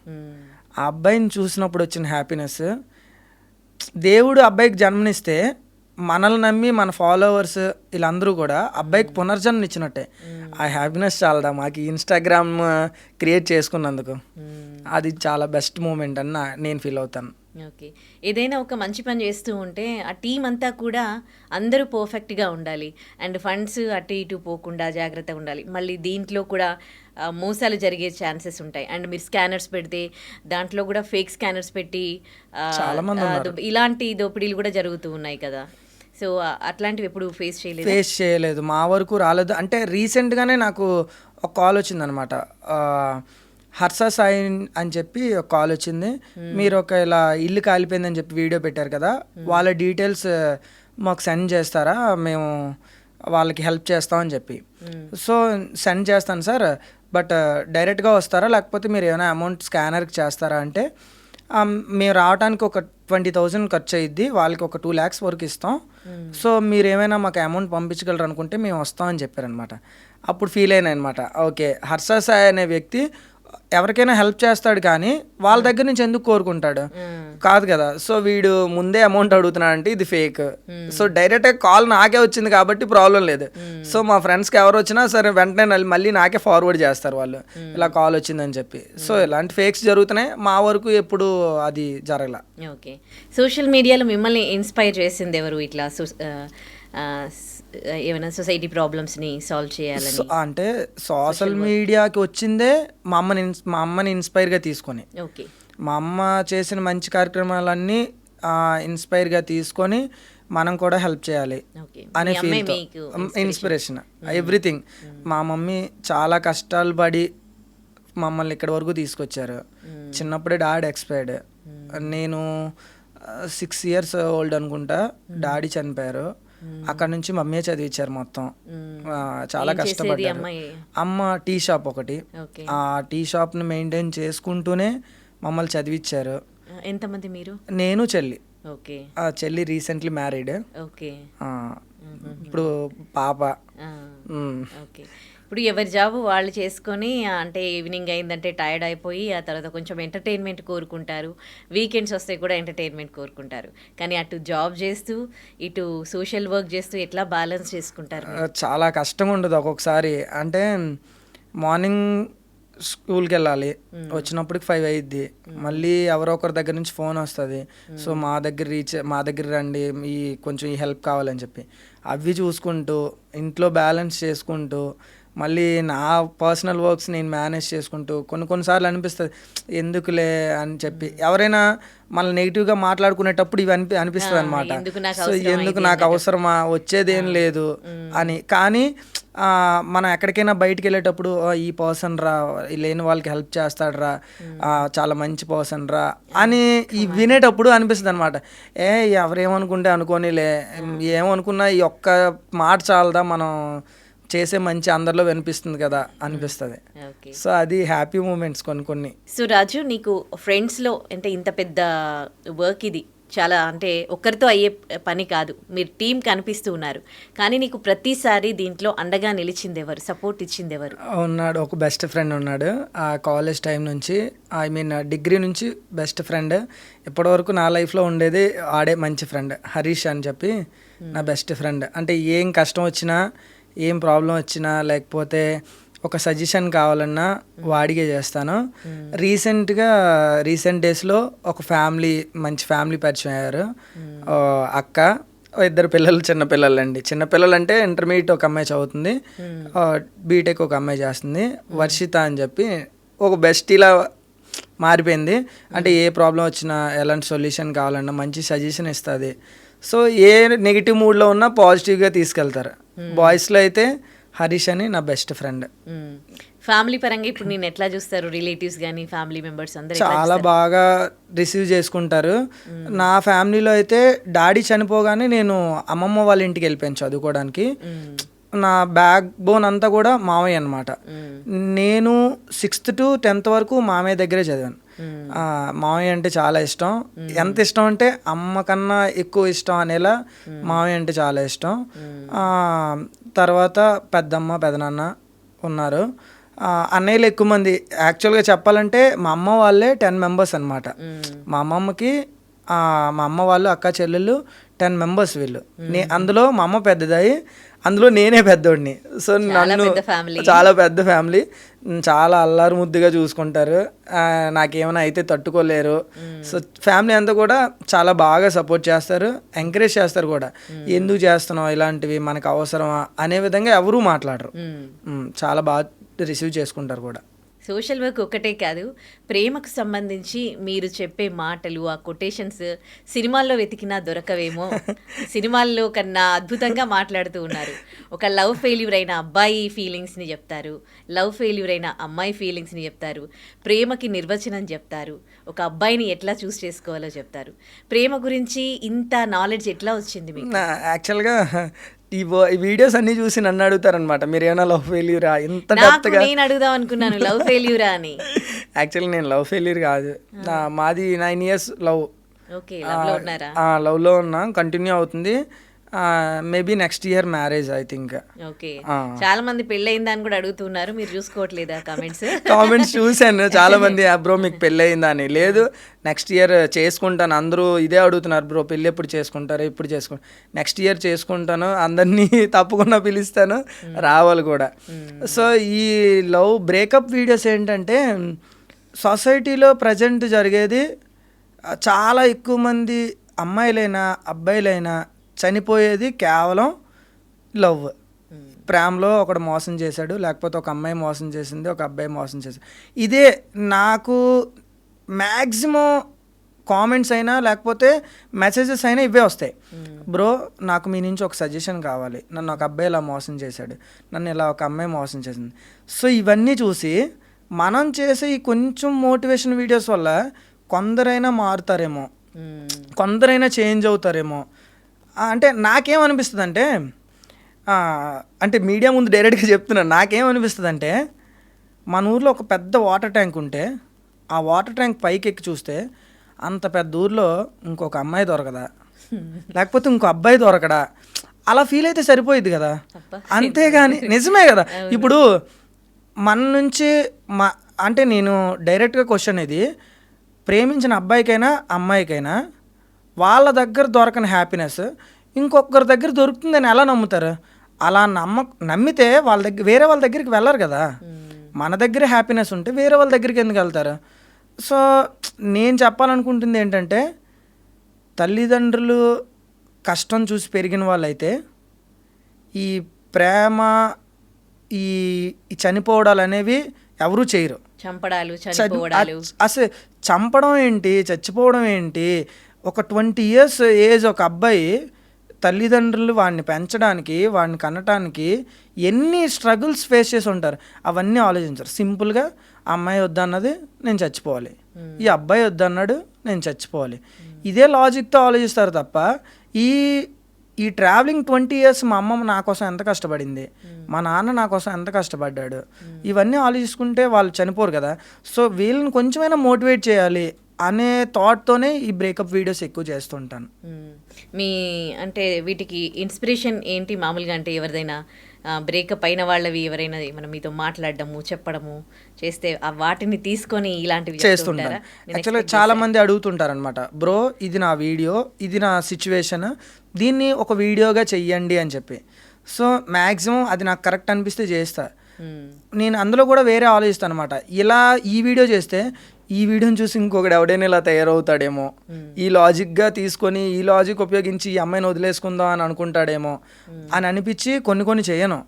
ఆ అబ్బాయిని చూసినప్పుడు వచ్చిన హ్యాపీనెస్, దేవుడు అబ్బాయికి జన్మనిస్తే మనల్ని నమ్మి మన ఫాలోవర్స్ వీళ్ళందరూ కూడా అబ్బాయికి పునర్జన్మ ఇచ్చినట్టే. ఆ హ్యాపీనెస్ చాలదా మాకు ఇన్స్టాగ్రామ్ క్రియేట్ చేసుకున్నందుకు. అది చాలా బెస్ట్ మూమెంట్ అని నేను ఫీల్ అవుతాను. ఓకే. ఏదైనా ఒక మంచి పని చేస్తూ ఉంటే ఆ టీం అంతా కూడా అందరూ పర్ఫెక్ట్గా ఉండాలి, అండ్ ఫండ్స్ అటు ఇటు పోకుండా జాగ్రత్తగా ఉండాలి. మళ్ళీ దీంట్లో కూడా మోసాలు జరిగే ఛాన్సెస్ ఉంటాయి. అండ్ మీరు స్కానర్స్ పెడితే దాంట్లో కూడా ఫేక్ స్కానర్స్ పెట్టి ఇలాంటి దోపిడీలు కూడా జరుగుతూ ఉన్నాయి కదా. సో అట్లాంటివి ఎప్పుడు ఫేస్ చేయలేదు. మా వరకు రాలేదు. అంటే రీసెంట్గానే నాకు ఒక కాల్ వచ్చిందనమాట. హర్ష సాయి అని చెప్పి ఒక కాల్ వచ్చింది. మీరు ఒక ఇలా ఇల్లు కాలిపోయిందని చెప్పి వీడియో పెట్టారు కదా, వాళ్ళ డీటెయిల్స్ మాకు సెండ్ చేస్తారా, మేము వాళ్ళకి హెల్ప్ చేస్తామని చెప్పి. సో సెండ్ చేస్తాను సార్, బట్ డైరెక్ట్గా వస్తారా లేకపోతే మీరు ఏమైనా అమౌంట్ స్కానర్కి చేస్తారా అంటే, మేము రావడానికి ఒక 20,000 ఖర్చు అయ్యిద్ది, వాళ్ళకి ఒక 2 lakhs వరకు ఇస్తాం, సో మీరు ఏమైనా మాకు అమౌంట్ పంపించగలరు అనుకుంటే మేము వస్తామని చెప్పారనమాట. అప్పుడు ఫీల్ అయినా అనమాట. ఓకే, హర్ష సాయి అనే వ్యక్తి ఎవరికైనా హెల్ప్ చేస్తాడు కానీ వాళ్ళ దగ్గర నుంచి ఎందుకు కోరుకుంటాడు? కాదు కదా. సో వీడు ముందే అమౌంట్ అడుగుతున్నాడంటే ఇది ఫేక్. సో డైరెక్ట్గా కాల్ నాకే వచ్చింది కాబట్టి ప్రాబ్లం లేదు. సో మా ఫ్రెండ్స్కి ఎవరు వచ్చినా సరే వెంటనే మళ్ళీ నాకే ఫార్వర్డ్ చేస్తారు వాళ్ళు, ఇలా కాల్ వచ్చిందని చెప్పి. సో ఇలాంటి ఫేక్స్ జరుగుతున్నాయి. మా వరకు ఎప్పుడు అది జరగల. ఓకే. సోషల్ మీడియాలో మిమ్మల్ని ఇన్స్పైర్ చేసింది ఎవరు? ఇట్లా ఏమైనా సొసైటీ ప్రాబ్లమ్స్ని సాల్వ్ చేయాలని అంటే సోషల్ మీడియాకి వచ్చిందే మా అమ్మని ఇన్స్పైర్గా తీసుకొని. ఓకే. మా అమ్మ చేసిన మంచి కార్యక్రమాలన్నీ ఇన్స్పైర్గా తీసుకొని మనం కూడా హెల్ప్ చేయాలి అనే ఫీల్తో ఇన్స్పిరేషన్ ఎవ్రీథింగ్. మా మమ్మీ చాలా కష్టాలు పడి మమ్మల్ని ఇక్కడి వరకు తీసుకొచ్చారు. చిన్నప్పుడే డాడీ ఎక్స్పైర్డ్. నేను 6 years ఓల్డ్ అనుకుంటా, డాడీ చనిపోయారు. అక్కడ నుంచి మమ్మీ చదివించారు మొత్తం. చాలా కష్టపడ్డారు. అమ్మ టీ షాప్ ఒకటి, ఆ టీ షాప్ని మెయింటైన్ చేసుకుంటూనే మమ్మల్ని చదివించారు. ఎంతమంది మీరు? నేను, చెల్లి. ఓకే. చెల్లి రీసెంట్లీ మ్యారీడ్. ఓకే. ఇప్పుడు పాప. ఓకే. ఇప్పుడు ఎవరి జాబ్ వాళ్ళు చేసుకొని, అంటే ఈవినింగ్ అయిందంటే టైర్డ్ అయిపోయి ఆ తర్వాత కొంచెం ఎంటర్టైన్మెంట్ కోరుకుంటారు, వీకెండ్స్ వస్తే కూడా ఎంటర్టైన్మెంట్ కోరుకుంటారు. కానీ అటు జాబ్ చేస్తూ ఇటు సోషల్ వర్క్ చేస్తూ ఎట్లా బ్యాలెన్స్ చేసుకుంటారు? చాలా కష్టంగా ఉండదు ఒక్కొక్కసారి. అంటే మార్నింగ్ స్కూల్కి వెళ్ళాలి, వచ్చినప్పటికి 5 అయ్యిద్ది. మళ్ళీ ఎవరో ఒకరి దగ్గర నుంచి ఫోన్ వస్తుంది, సో మా దగ్గర రండి, కొంచెం ఈ హెల్ప్ కావాలని చెప్పి అవి చూసుకుంటూ ఇంట్లో బ్యాలెన్స్ చేసుకుంటూ మళ్ళీ నా పర్సనల్ వర్క్స్ నేను మేనేజ్ చేసుకుంటూ కొన్నిసార్లు అనిపిస్తుంది ఎందుకులే అని చెప్పి. ఎవరైనా మళ్ళీ నెగిటివ్గా మాట్లాడుకునేటప్పుడు ఇవి అనిపిస్తుంది అనమాట. సో ఎందుకు నాకు అవసరమా, వచ్చేదేం లేదు అని. కానీ మనం ఎక్కడికైనా బయటికి వెళ్ళేటప్పుడు ఈ పర్సన్ రా, లేని వాళ్ళకి హెల్ప్ చేస్తాడు రా, చాలా మంచి పర్సన్ రా అని వినేటప్పుడు అనిపిస్తుంది అనమాట. ఎవరేమనుకుంటే అనుకోనిలే, ఏమనుకున్నా ఈ ఒక్క మాట చాలదా, మనం చేసే మంచి అందరిలో వినిపిస్తుంది కదా అనిపిస్తుంది. సో అది హ్యాపీ మూమెంట్స్ కొన్ని. సో రాజు, నీకు ఫ్రెండ్స్లో అంటే ఇంత పెద్ద వర్క్ ఇది చాలా, అంటే ఒక్కరితో అయ్యే పని కాదు, మీరు టీం కనిపిస్తూ ఉన్నారు, కానీ నీకు ప్రతిసారి దీంట్లో అండగా నిలిచింది ఎవరు, సపోర్ట్ ఇచ్చింది ఎవరు? ఉన్నాడు, ఒక బెస్ట్ ఫ్రెండ్ ఉన్నాడు. ఆ కాలేజ్ టైం నుంచి, డిగ్రీ నుంచి బెస్ట్ ఫ్రెండ్. ఇప్పటివరకు నా లైఫ్లో ఉండేది ఆడే మంచి ఫ్రెండ్, హరీష్ అని చెప్పి నా బెస్ట్ ఫ్రెండ్. అంటే ఏం కష్టం వచ్చినా, ఏం ప్రాబ్లం వచ్చినా, లేకపోతే ఒక సజెషన్ కావాలన్నా వాడిగే చేస్తాను. రీసెంట్ డేస్లో ఒక మంచి ఫ్యామిలీ పరిచయం అయ్యారు. అక్క, 2 పిల్లలు, చిన్నపిల్లలు అంటే ఇంటర్మీడియట్ ఒక అమ్మాయి చదువుతుంది, బీటెక్ ఒక అమ్మాయి చేస్తుంది, వర్షిత అని చెప్పి. ఒక బెస్టీలా మారిపోయింది. అంటే ఏ ప్రాబ్లం వచ్చినా, ఎలాంటి సొల్యూషన్ కావాలన్నా మంచి సజెషన్ ఇస్తుంది. సో ఏ నెగిటివ్ మూడ్లో ఉన్నా పాజిటివ్గా తీసుకెళ్తారు. బాయ్స్లో అయితే హరీష్ అని నా బెస్ట్ ఫ్రెండ్. ఫ్యామిలీ పరంగా ఇప్పుడు నేను ఎట్లా చూస్తారు? రిలేటివ్స్ కానీ ఫ్యామిలీ మెంబర్స్ అందరూ చాలా బాగా రిసీవ్ చేసుకుంటారు. నా ఫ్యామిలీలో అయితే డాడీ చనిపోగానే నేను అమ్మమ్మ వాళ్ళ ఇంటికి వెళ్ళిపోయాను చదువుకోవడానికి. నా బ్యాక్ బోన్ అంతా కూడా మామయ్య అనమాట. నేను 6th to 10th వరకు మామయ్య దగ్గరే చదివాను. మామయ్య అంటే చాలా ఇష్టం. ఎంత ఇష్టం అంటే అమ్మ కన్నా ఎక్కువ ఇష్టం అనేలా మామయ్య అంటే చాలా ఇష్టం. తర్వాత పెద్దమ్మ పెదనాన్న ఉన్నారు. అన్నయ్యలు ఎక్కువ మంది. యాక్చువల్గా చెప్పాలంటే మా అమ్మ వాళ్ళే 10 మెంబర్స్ అనమాట. మా అమ్మమ్మకి మా అమ్మ వాళ్ళు అక్క చెల్లెళ్ళు 10 మెంబర్స్ వీళ్ళు. అందులో మా అమ్మ పెద్దదాయి, అందులో నేనే పెద్దోడిని. సో నన్ను చాలా పెద్ద ఫ్యామిలీ, చాలా అల్లారు ముద్దుగా చూసుకుంటారు. నాకేమైనా అయితే తట్టుకోలేరు. సో ఫ్యామిలీ అంతా కూడా చాలా బాగా సపోర్ట్ చేస్తారు, ఎంకరేజ్ చేస్తారు కూడా. ఎందుకు చేస్తున్నావు ఇలాంటివి, మనకు అవసరమా అనే విధంగా ఎవరూ మాట్లాడరు. చాలా బాగా రిసీవ్ చేసుకుంటారు కూడా. సోషల్ వర్క్ ఒక్కటే కాదు, ప్రేమకు సంబంధించి మీరు చెప్పే మాటలు, ఆ కొటేషన్స్ సినిమాల్లో వెతికినా దొరకవేమో. సినిమాల్లో కన్నా అద్భుతంగా మాట్లాడుతూ ఉన్నారు. ఒక లవ్ ఫెయిల్యూర్ అయిన అబ్బాయి ఫీలింగ్స్ని చెప్తారు, లవ్ ఫెయిల్యూర్ అయిన అమ్మాయి ఫీలింగ్స్ని చెప్తారు, ప్రేమకి నిర్వచనం చెప్తారు, ఒక అబ్బాయిని ఎట్లా చూస్ చేసుకోవాలో చెప్తారు. ప్రేమ గురించి ఇంత నాలెడ్జ్ ఎట్లా వచ్చింది మీకు? యాక్చువల్గా ఈ వీడియోస్ అన్ని చూసి నన్ను అడుగుతారనమాట, మీరు ఏమైనా లవ్ ఫెయిల్యూరా ఇంత నేను అడుగుదాం అనుకున్నాను, లవ్ ఫెయిల్యూరా అని. యాక్చువల్లీ నేను లవ్ ఫెయిల్యూర్ కాదు, మాది 9 years లవ్. ఓకే, లవ్లో ఉన్నా, కంటిన్యూ అవుతుంది. Maybe next year marriage I think. Okay, చాలా మంది పెళ్ళయిందా అని కూడా అడుగుతున్నారు, మీరు చూసుకోవట్లేదా కామెంట్స్ చూశాను చాలా మంది, బ్రో మీకు పెళ్ళయిందా అని. లేదు, నెక్స్ట్ ఇయర్ చేసుకుంటాను. అందరూ ఇదే అడుగుతున్నారు, బ్రో పెళ్ళి ఎప్పుడు చేసుకుంటారు, ఎప్పుడు నెక్స్ట్ ఇయర్ చేసుకుంటాను, అందరినీ తప్పకుండా పిలుస్తాను, రావాలి కూడా. సో ఈ లవ్ బ్రేకప్ వీడియోస్ ఏంటంటే, సొసైటీలో ప్రజెంట్ జరిగేది, చాలా ఎక్కువ మంది అమ్మాయిలైనా అబ్బాయిలైనా చనిపోయేది కేవలం లవ్. ప్రేమలో ఒకడు మోసం చేశాడు, లేకపోతే ఒక అమ్మాయి మోసం చేసింది, ఒక అబ్బాయి మోసం చేశాడు. ఇదే నాకు మ్యాక్సిమం కామెంట్స్ అయినా లేకపోతే మెసేజెస్ అయినా ఇవే వస్తాయి. బ్రో నాకు మీ నుంచి ఒక సజెషన్ కావాలి, నన్ను ఒక అబ్బాయి ఇలా మోసం చేశాడు, నన్ను ఇలా ఒక అమ్మాయి మోసం చేసింది. సో ఇవన్నీ చూసి మనం చేసే ఈ కొంచెం మోటివేషన్ వీడియోస్ వల్ల కొందరైనా మారుతారేమో, కొందరైనా చేంజ్ అవుతారేమో. అంటే నాకేమనిపిస్తుంది అంటే మీడియా ముందు డైరెక్ట్గా చెప్తున్నాను, నాకేమనిపిస్తుంది అంటే, మన ఊర్లో ఒక పెద్ద వాటర్ ట్యాంక్ ఉంటే ఆ వాటర్ ట్యాంక్ పైకి ఎక్కి చూస్తే అంత పెద్ద ఊర్లో ఇంకొక అమ్మాయి దొరకదా, లేకపోతే ఇంకో అబ్బాయి దొరకడా, అలా ఫీల్ అయితే సరిపోయింది కదా. అంతేగాని నిజమే కదా. ఇప్పుడు మన నుంచి అంటే నేను డైరెక్ట్గా క్వశ్చన్ ఇది, ప్రేమించిన అబ్బాయికైనా అమ్మాయికైనా వాళ్ళ దగ్గర దొరకని హ్యాపీనెస్ ఇంకొకరి దగ్గర దొరుకుతుందని ఎలా నమ్ముతారు? అలా నమ్మితే వాళ్ళ దగ్గర వేరే వాళ్ళ దగ్గరికి వెళ్ళరు కదా. మన దగ్గర హ్యాపీనెస్ ఉంటే వేరే వాళ్ళ దగ్గరికి ఎందుకు వెళ్తారు? సో నేను చెప్పాలనుకుంటుంది ఏంటంటే, తల్లిదండ్రులు కష్టం చూసి పెరిగిన వాళ్ళైతే ఈ ప్రేమ ఈ చనిపోవడాలు అనేవి ఎవరూ చేయరు. అసలు చంపడం ఏంటి, చచ్చిపోవడం ఏంటి? ఒక 20 years ఏజ్ ఒక అబ్బాయి తల్లిదండ్రులు వాడిని పెంచడానికి, వాడిని కనటానికి ఎన్ని స్ట్రగుల్స్ ఫేస్ చేసి ఉంటారు, అవన్నీ ఆలోచించరు. సింపుల్గా అమ్మాయి వద్దన్నది నేను చచ్చిపోవాలి, ఈ అబ్బాయి వద్దన్నాడు నేను చచ్చిపోవాలి, ఇదే లాజిక్తో ఆలోచిస్తారు తప్ప ఈ ట్రావెలింగ్ 20 years మా అమ్మమ్మ నా కోసం ఎంత కష్టపడింది, మా నాన్న నా కోసం ఎంత కష్టపడ్డాడు, ఇవన్నీ ఆలోచించుకుంటే వాళ్ళు చనిపోరు కదా. సో వీళ్ళని కొంచెమైనా మోటివేట్ చేయాలి అనే థాట్తోనే ఈ బ్రేకప్ వీడియోస్ ఎక్కువ చేస్తుంటాను. మీ అంటే వీటికి ఇన్స్పిరేషన్ ఏంటి మామూలుగా? అంటే ఎవరిదైనా బ్రేకప్ అయిన వాళ్ళవి ఎవరైనా మనం మీతో మాట్లాడడము, చెప్పడము చేస్తే వాటిని తీసుకొని ఇలాంటివి చేస్తుంటారు. యాక్చువల్గా చాలా మంది అడుగుతుంటారు అనమాట, బ్రో ఇది నా వీడియో, ఇది నా సిచ్యువేషన్, దీన్ని ఒక వీడియోగా చెయ్యండి అని చెప్పి. సో మ్యాక్సిమం అది నాకు కరెక్ట్ అనిపిస్తే చేస్తా. నేను అందులో కూడా వేరే ఆలోచిస్తాను అనమాట, ఇలా ఈ వీడియో చేస్తే ఈ వీడియోని చూసి ఇంకొకటి ఎవడైనా ఇలా తయారవుతాడేమో, ఈ లాజిక్గా తీసుకొని ఈ లాజిక్ ఉపయోగించి ఈ అమ్మాయిని వదిలేసుకుందాం అని అనుకుంటాడేమో అని అనిపించి కొన్ని చేయను.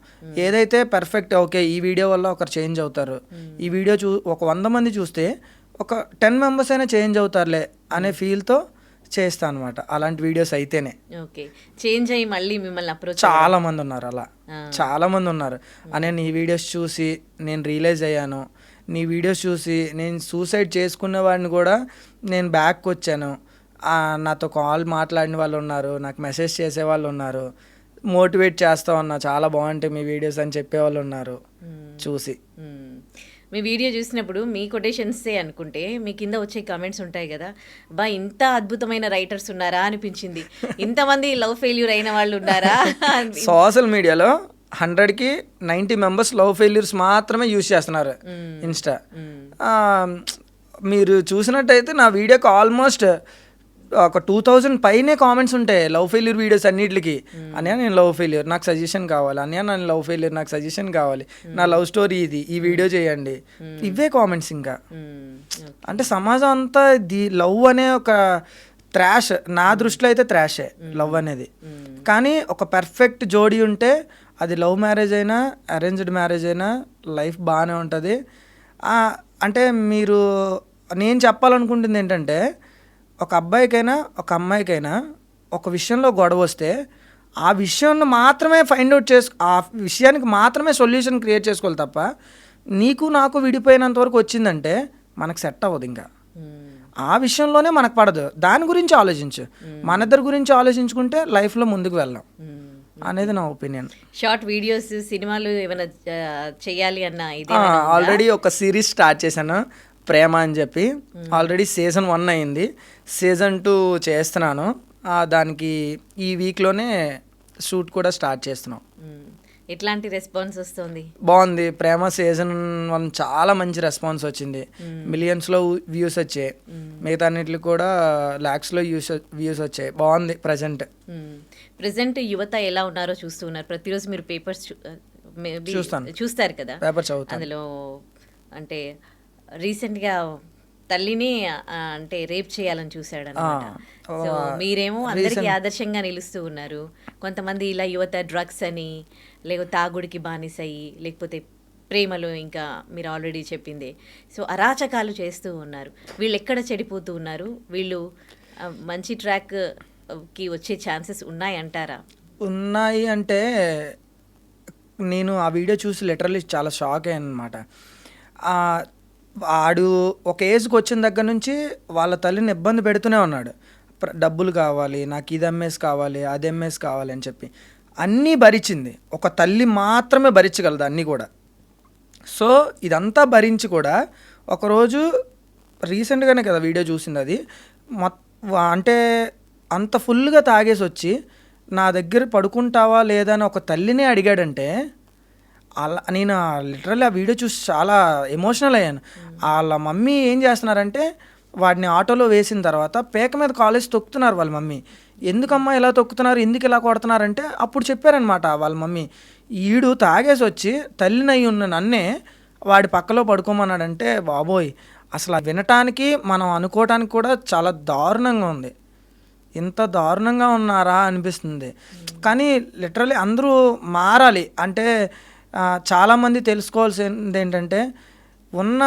ఏదైతే పర్ఫెక్ట్ ఓకే ఈ వీడియో వల్ల ఒకరు చేంజ్ అవుతారు, ఈ వీడియో ఒక 100 మంది చూస్తే ఒక 10 members అయినా చేంజ్ అవుతారులే అనే ఫీల్తో చేస్తాను అనమాట అలాంటి వీడియోస్ అయితేనే. ఓకే, చేంజ్ అయ్యి మళ్ళీ మిమ్మల్ని అప్రోచ్ చాలా మంది ఉన్నారు, అలా చాలా మంది ఉన్నారు. అనే నీ వీడియోస్ చూసి నేను రియలైజ్ అయ్యాను, నీ వీడియోస్ చూసి నేను సూసైడ్ చేసుకున్న వాడిని కూడా నేను బ్యాక్కి వచ్చాను, నాతో కాల్ మాట్లాడిన వాళ్ళు ఉన్నారు, నాకు మెసేజ్ చేసే వాళ్ళు ఉన్నారు, మోటివేట్ చేస్తా ఉన్నా చాలా బాగుంటాయి మీ వీడియోస్ అని చెప్పేవాళ్ళు ఉన్నారు చూసి. మీ వీడియో చూసినప్పుడు మీ కొటేషన్సే అనుకుంటే మీ కింద వచ్చే కామెంట్స్ ఉంటాయి కదా, బా ఇంత అద్భుతమైన రైటర్స్ ఉన్నారా అనిపించింది, ఇంతమంది లవ్ ఫెయిల్యూర్ అయిన వాళ్ళు ఉన్నారా. సోషల్ మీడియాలో 100కి 90 మెంబర్స్ లవ్ ఫెయిల్యూర్స్ మాత్రమే యూజ్ చేస్తున్నారు ఇన్స్టా. మీరు చూసినట్టయితే నా వీడియోకి ఆల్మోస్ట్ ఒక 2000 పైనే కామెంట్స్ ఉంటాయి లవ్ ఫెయిల్యూర్ వీడియోస్ అన్నిటికి. అన్నయ్య నేను లవ్ ఫెయిల్యూర్, నాకు సజెషన్ కావాలి, అన్నయ్య నేను లవ్ ఫెయిల్యూర్, నాకు సజెషన్ కావాలి, నా లవ్ స్టోరీ ఇది, ఈ వీడియో చేయండి, ఇవే కామెంట్స్. ఇంకా అంటే సమాజం అంతా లవ్ అనే ఒక త్రాష్, నా దృష్టిలో అయితే త్రాషే లవ్ అనేది. కానీ ఒక పర్ఫెక్ట్ జోడీ ఉంటే అది లవ్ మ్యారేజ్ అయినా అరేంజ్డ్ మ్యారేజ్ అయినా లైఫ్ బాగానే ఉంటుంది. అంటే నేను చెప్పాలనుకుంటుంది ఏంటంటే, ఒక అబ్బాయికైనా ఒక అమ్మాయికైనా ఒక విషయంలో గొడవ వస్తే ఆ విషయాన్ని మాత్రమే ఫైండ్ అవుట్ ఆ విషయానికి మాత్రమే సొల్యూషన్ క్రియేట్ చేసుకోవాలి తప్ప, నీకు నాకు విడిపోయినంత వరకు వచ్చిందంటే మనకు సెట్ అవ్వదు. ఇంకా ఆ విషయంలోనే మనకు పడదు. దాని గురించి ఆలోచించు, మన ఇద్దరి గురించి ఆలోచించుకుంటే లైఫ్లో ముందుకు వెళ్ళాం అనేది నా ఒపీనియన్. షార్ట్ వీడియోస్, సినిమాలు ఏమైనా చేయాలి అన్న ఇది ఆల్రెడీ ఒక సిరీస్ స్టార్ట్ చేశాను, ప్రేమ అని చెప్పి. ఆల్రెడీ సీజన్ 1 అయింది, సీజన్ 2 చేస్తున్నాను. దానికి ఈ వీక్లోనే షూట్ కూడా స్టార్ట్ చేస్తున్నాం. ఎట్లాంటి రెస్పాన్స్ వస్తుంది? బాగుంది. ప్రేమ సీజన్ 1 చాలా మంచి రెస్పాన్స్ వచ్చింది. మిలియన్స్లో వ్యూస్ వచ్చాయి, మిగతా అన్నిటికి కూడా లాక్స్లో వ్యూస్ వచ్చాయి. బాగుంది. ప్రజెంట్ యువత ఎలా ఉన్నారో చూస్తూ ఉన్నారు. ప్రతిరోజు మీరు పేపర్స్ చూస్తారు కదా, పేపర్ చదువుతాను. అందులో అంటే రీసెంట్గా తల్లిని అంటే రేప్ చేయాలని చూశాడు అన్నమాట. సో మీరేమో అందరికీ ఆదర్శంగా నిలుస్తూ ఉన్నారు. కొంతమంది ఇలా యువత డ్రగ్స్ అని, లేకపోతే తాగుడికి బానిసయి, లేకపోతే ప్రేమలో ఇంకా మీరు ఆల్రెడీ చెప్పిందే, సో అరాచకాలు చేస్తూ ఉన్నారు. వీళ్ళు ఎక్కడ చెడిపోతూ ఉన్నారు? వీళ్ళు మంచి ట్రాక్కి వచ్చే ఛాన్సెస్ ఉన్నాయి అంటారా? ఉన్నాయి అంటే నేను ఆ వీడియో చూసి లిటరల్లీ చాలా షాక్ అయ్యాను అనమాట. వాడు ఒక ఏజ్కి వచ్చిన దగ్గర నుంచి వాళ్ళ తల్లిని ఇబ్బంది పెడుతూనే ఉన్నాడు. డబ్బులు కావాలి, నాకు ఇది ఎంఎస్ కావాలి, అది ఎంఎస్ కావాలి అని చెప్పి అన్నీ భరించింది. ఒక తల్లి మాత్రమే భరించగలదు అన్నీ కూడా. సో ఇదంతా భరించి కూడా ఒకరోజు రీసెంట్గానే కదా వీడియో చూసింది, అది అంటే అంత ఫుల్గా తాగేసి వచ్చి నా దగ్గర పడుకుంటావా లేదా అని ఒక తల్లినే అడిగాడంటే, అలా నేను లిటరల్లీ ఆ వీడియో చూసి చాలా ఎమోషనల్ అయ్యాను. వాళ్ళ మమ్మీ ఏం చేస్తున్నారంటే, వాడిని ఆటోలో వేసిన తర్వాత పేక మీద కాలేజ్ తొక్కుతున్నారు వాళ్ళ మమ్మీ. ఎందుకమ్మా ఇలా తొక్కుతున్నారు, ఎందుకు ఇలా కొడుతున్నారంటే అప్పుడు చెప్పారనమాట వాళ్ళ మమ్మీ, ఈడు తాగేసి వచ్చి తల్లినయ్యి ఉన్న నన్నే వాడి పక్కలో పడుకోమన్నాడంటే, బాబోయ్ అసలు వినటానికి మనం అనుకోవటానికి కూడా చాలా దారుణంగా ఉంది. ఇంత దారుణంగా ఉన్నారా అనిపిస్తుంది. కానీ లిటరల్లీ అందరూ మారాలి. అంటే చాలామంది తెలుసుకోవాల్సింది ఏంటంటే, ఉన్న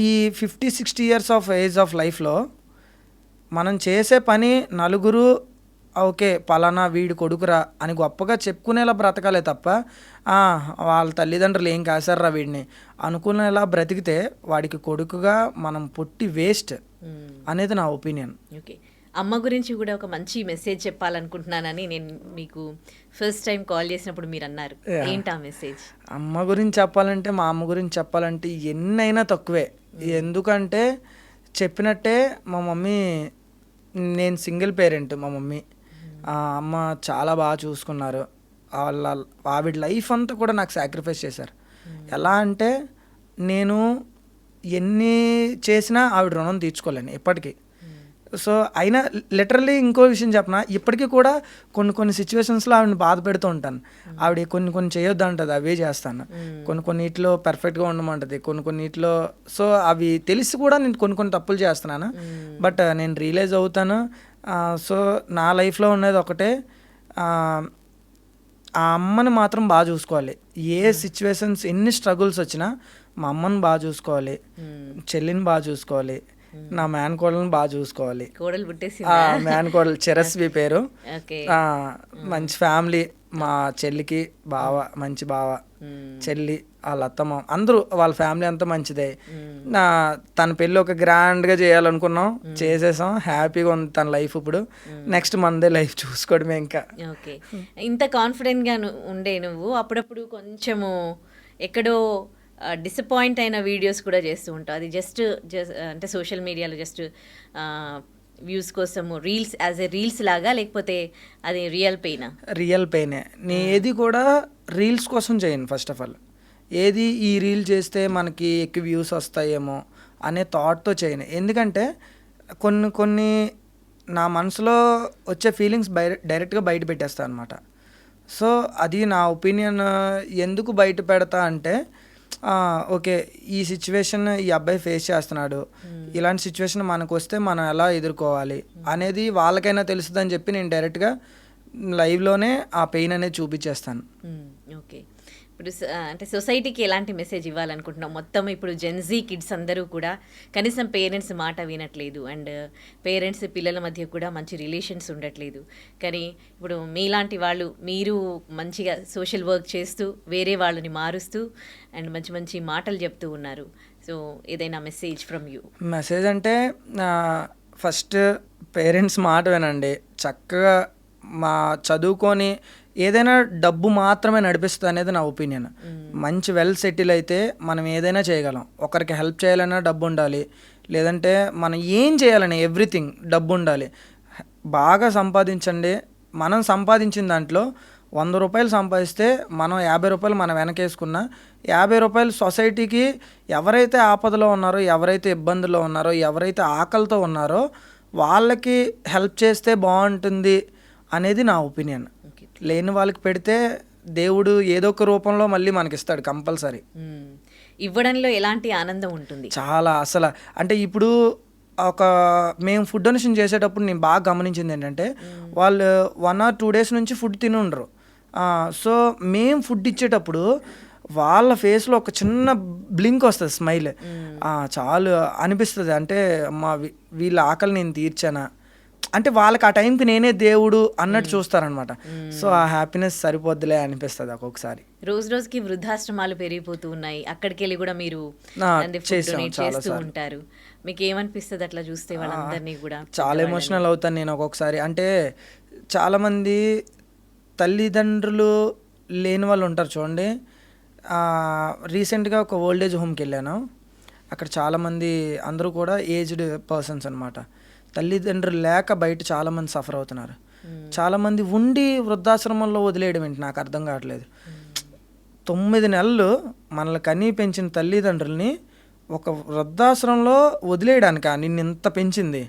ఈ 50-60 ఇయర్స్ ఆఫ్ ఏజ్ ఆఫ్ లైఫ్లో మనం చేసే పని నలుగురు ఓకే పలానా వీడి కొడుకురా అని గొప్పగా చెప్పుకునేలా బ్రతకాలే తప్ప, వాళ్ళ తల్లిదండ్రులు ఏం కాశారా వీడిని అనుకునేలా బ్రతికితే వాడికి కొడుకుగా మనం పుట్టి వేస్ట్ అనేది నా ఒపీనియన్. ఓకే, అమ్మ గురించి కూడా ఒక మంచి మెసేజ్ చెప్పాలనుకుంటున్నానని నేను మీకు ఫస్ట్ టైం కాల్ చేసినప్పుడు మీరు అన్నారు. ఏంటి ఆ మెసేజ్? అమ్మ గురించి చెప్పాలంటే, మా అమ్మ గురించి చెప్పాలంటే ఎన్నైనా తక్కువే. ఎందుకంటే చెప్పినట్టే మా మమ్మీ, నేను సింగిల్ పేరెంట్, మా మమ్మీ అమ్మ చాలా బాగా చూసుకున్నారు. ఆవిడ లైఫ్ అంతా కూడా నాకు సాక్రిఫైస్ చేశారు. ఎలా అంటే నేను ఎన్ని చేసినా ఆవిడ రుణం తీర్చుకోలేను ఎప్పటికీ. సో అయినా లిటరల్లీ ఇంకో విషయం చెప్పనా, ఇప్పటికీ కూడా కొన్ని సిచ్యువేషన్స్లో ఆవిడని బాధ పెడుతూ ఉంటాను. ఆవిడ కొన్ని చేయొద్దు అంటుంది, అవే చేస్తాను. కొన్నిటిలో పర్ఫెక్ట్గా ఉండమంటుంది, కొన్నిటిలో. సో అవి తెలిసి కూడా నేను కొన్ని తప్పులు చేస్తున్నాను. బట్ నేను రియలైజ్ అవుతాను. సో నా లైఫ్లో ఉన్నది ఒకటే, ఆ అమ్మని మాత్రం బాగా చూసుకోవాలి. ఏ సిచ్యువేషన్స్ ఎన్ని స్ట్రగుల్స్ వచ్చినా మా అమ్మని బాగా చూసుకోవాలి, చెల్లిని బాగా చూసుకోవాలి, నా మేనకోడలను బాగా చూసుకోవాలి. మేనకోడలు చిరస్వి పేరు. మంచి ఫ్యామిలీ, మా చెల్లికి బావ, మంచి బావ, చెల్లి, వాళ్ళ అత్తమ్మ, అందరూ వాళ్ళ ఫ్యామిలీ అంతా మంచిదే. తన పెళ్ళి ఒక గ్రాండ్గా చేయాలనుకున్నాం, చేసేసాం. హ్యాపీగా ఉంది తన లైఫ్. ఇప్పుడు నెక్స్ట్ మందే లైఫ్ చూసుకోవడమే. ఇంకా ఓకే, ఇంత కాన్ఫిడెంట్గా ఉండే నువ్వు అప్పుడప్పుడు కొంచెము ఎక్కడో డిసప్పాయింట్ అయిన వీడియోస్ కూడా చేస్తూ ఉంటావు. అది జస్ట్ అంటే సోషల్ మీడియాలో జస్ట్ వ్యూస్ కోసము రీల్స్ యాజ్ ఎ రీల్స్ లాగా, లేకపోతే అది రియల్ పెయినా? రియల్ పెయినే. నేను ఏది కూడా రీల్స్ కోసం చేయను. ఫస్ట్ ఆఫ్ ఆల్ ఏది ఈ రీల్ చేస్తే మనకి ఎక్కువ వ్యూస్ వస్తాయేమో అనే థాట్తో చేయను. ఎందుకంటే కొన్ని నా మనసులో వచ్చే ఫీలింగ్స్ డైరెక్ట్గా బయట పెట్టేస్తా అనమాట. సో అది నా ఒపీనియన్. ఎందుకు బయట పెడతా అంటే ఓకే, ఈ సిచ్యువేషన్ ఈ అబ్బాయి ఫేస్ చేస్తున్నాడు, ఇలాంటి సిచ్యువేషన్ మనకు వస్తే మనం ఎలా ఎదుర్కోవాలి అనేది వాళ్ళకైనా తెలుస్తుందని చెప్పి నేను డైరెక్ట్గా లైవ్లోనే ఆ పెయిన్ అనేది చూపించేస్తాను. ఓకే, ఇప్పుడు అంటే సొసైటీకి ఎలాంటి మెసేజ్ ఇవ్వాలనుకుంటున్నాం? మొత్తం ఇప్పుడు జెన్జీ కిడ్స్ అందరూ కూడా కనీసం పేరెంట్స్ మాట వినట్లేదు, అండ్ పేరెంట్స్ పిల్లల మధ్య కూడా మంచి రిలేషన్స్ ఉండట్లేదు. కానీ ఇప్పుడు మీలాంటి వాళ్ళు, మీరు మంచిగా సోషల్ వర్క్ చేస్తూ వేరే వాళ్ళని మారుస్తూ అండ్ మంచి మంచి మాటలు చెప్తూ ఉన్నారు. సో ఏదైనా మెసేజ్ ఫ్రమ్ యూ? మెసేజ్ అంటే ఫస్ట్ పేరెంట్స్ మాట వినండి. చక్కగా చదువుకొని ఏదైనా డబ్బు మాత్రమే నడిపిస్తుంది అనేది నా ఒపీనియన్. మంచి వెల్ సెటిల్ అయితే మనం ఏదైనా చేయగలం. ఒకరికి హెల్ప్ చేయాలన్నా డబ్బు ఉండాలి, లేదంటే మనం ఏం చేయాలని ఎవ్రీథింగ్ డబ్బు ఉండాలి. బాగా సంపాదించండి. మనం సంపాదించిన దాంట్లో 100 రూపాయలు సంపాదిస్తే మనం 50 రూపాయలు మనం వెనకేసుకున్నా 50 రూపాయలు సొసైటీకి ఎవరైతే ఆపదలో ఉన్నారో, ఎవరైతే ఇబ్బందుల్లో ఉన్నారో, ఎవరైతే ఆకలితో ఉన్నారో వాళ్ళకి హెల్ప్ చేస్తే బాగుంటుంది అనేది నా ఒపీనియన్. లేని వాళ్ళకి పెడితే దేవుడు ఏదో ఒక రూపంలో మళ్ళీ మనకి ఇస్తాడు కంపల్సరీ. ఇవ్వడంలో ఎలాంటి ఆనందం ఉంటుంది? చాలా. అసలు అంటే ఇప్పుడు మేము ఫుడ్ డొనేషన్ చేసేటప్పుడు నేను బాగా గమనించింది ఏంటంటే వాళ్ళు 1 or 2 days నుంచి ఫుడ్ తిని ఉండరు. సో మేము ఫుడ్ ఇచ్చేటప్పుడు వాళ్ళ ఫేస్లో ఒక చిన్న బ్లింక్ వస్తుంది, స్మైల్. చాలు అనిపిస్తుంది. అంటే వీళ్ళ ఆకలి నేను తీర్చానా అంటే వాళ్ళకి ఆ టైంకి నేనే దేవుడు అన్నట్టు చూస్తారనమాట. సో ఆ హ్యాపీనెస్ సరిపోద్దులే అనిపిస్తుంది ఒక్కొక్కసారి. రోజు రోజుకి వృద్ధాశ్రమాలు పెరిగిపోతూ ఉన్నాయి, అక్కడికి వెళ్ళి కూడా మీరు చేస్తూ ఉంటారు. మీకు ఏమనిపిస్తుంది అట్లా చూస్తే వాళ్ళందరినీ కూడా? చాలా ఎమోషనల్ అవుతాను నేను ఒక్కొక్కసారి. అంటే చాలామంది తల్లిదండ్రులు లేని వాళ్ళు ఉంటారు చూడండి. రీసెంట్గా ఒక ఓల్డ్ ఏజ్ హోమ్కి వెళ్ళాను. అక్కడ చాలామంది అందరూ కూడా ఏజ్డ్ పర్సన్స్ అనమాట. తల్లిదండ్రులు లేక బయట చాలామంది సఫర్ అవుతున్నారు. చాలామంది ఉండి వృద్ధాశ్రమంలో వదిలేయడం ఏంటి నాకు అర్థం కావట్లేదు. 9 నెలలు మనల్ని కనీ పెంచిన తల్లిదండ్రుల్ని ఒక వృద్ధాశ్రమంలో వదిలేయడానికా నిన్ను ఇంత పెంచింది?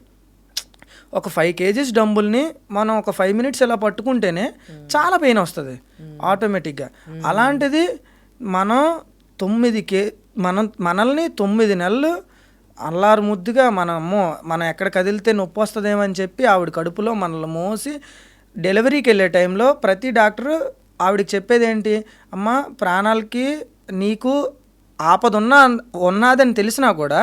ఒక 5 kgs డంబుల్ని మనం ఒక 5 minutes ఇలా పట్టుకుంటేనే చాలా పెయిన్ వస్తుంది ఆటోమేటిక్గా. అలాంటిది మనల్ని 9 నెలలు అల్లారు ముద్దుగా మనం ఎక్కడ కదిలితే నొప్పి వస్తుందేమో అని చెప్పి ఆవిడ కడుపులో మనల్ని మోసి డెలివరీకి వెళ్ళే టైంలో ప్రతి డాక్టరు ఆవిడకి చెప్పేది ఏంటి? అమ్మ, ప్రాణాలకి నీకు ఆపద ఉన్నదని తెలిసినా కూడా